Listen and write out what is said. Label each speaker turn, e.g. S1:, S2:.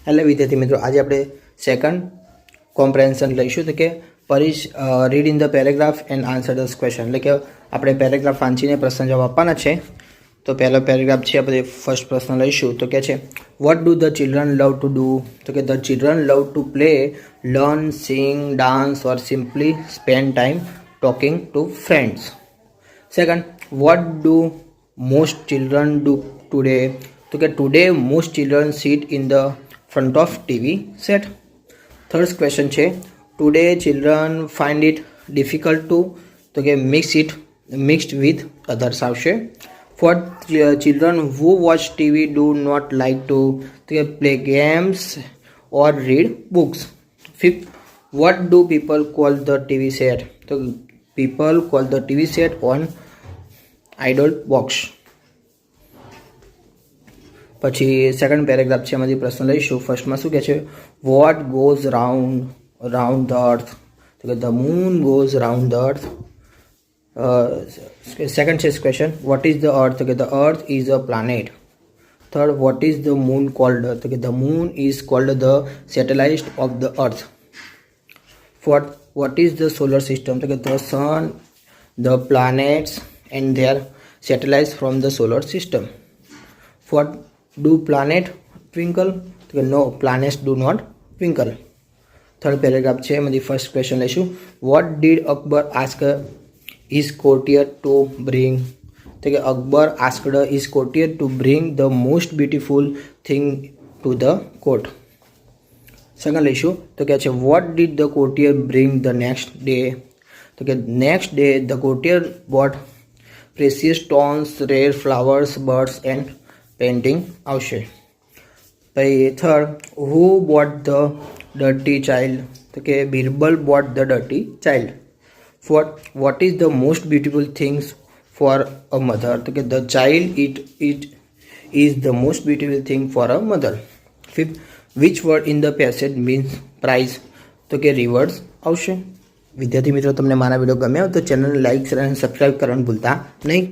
S1: Hello વિદ્યાર્થી મિત્રો, આજે આપણે સેકન્ડ કોમ્પ્રેન્શન લઈશું તો કે please read in the paragraph and answer the question, એટલે કે આપણે પેરેગ્રાફ વાંચીને પ્રશ્ન જવાબ આપવાના છે. તો પહેલો પેરેગ્રાફ છે, આપણે ફર્સ્ટ પ્રશ્ન લઈશું તો કે છે what do the children love to do? તો કે the children love to play, learn, sing, dance or simply spend time talking to friends. Second, what do most children do today? તો કે today most children sit in the front of TV set. Third question છે today children find it difficult to તો કે mixed with others આવશે. Fourth, children who watch TV do not like to તો કે play games or read books. Fifth, what do people call the TV set? તો people call the TV set on idol box. પછી second paragraph છે, એમાંથી પ્રશ્ન લઈશું. ફર્સ્ટમાં શું કહે છે? What goes round the earth? તો કે the moon goes round the earth. Second છે question, what is the earth? તો કે the earth is a planet. Third, what is the moon called? તો કે the moon is called the satellite of the earth. Fourth, what is the solar system? તો કે the sun, the planets and there satellites from the solar system. Fourth, do planet twinkle? તો કે no, planets do not twinkle. Third paragraph છે, એમાંથી first question લઈશું. What did Akbar ask his courtier to bring? તો કે Akbar asked his courtier to bring the most beautiful thing to the court. Second લઈશું તો કે છે what did the courtier bring the next day? તો કે next day the courtier bought precious stones, rare flowers, birds and painting આવશે. પછી third, who bought the dirty child? તો કે Birbal bought the dirty child. Fourth, what is the most beautiful things for a mother? તો કે the child it is the most beautiful thing for a mother. Fifth, which word in the passage means prize? તો કે reverse આવશે. વિદ્યાર્થી મિત્રો, તમને મારા video ગમ્યા હોય તો ચેનલને લાઇક, શેર અને સબસ્ક્રાઈબ કરવાનું ભૂલતા નહીં.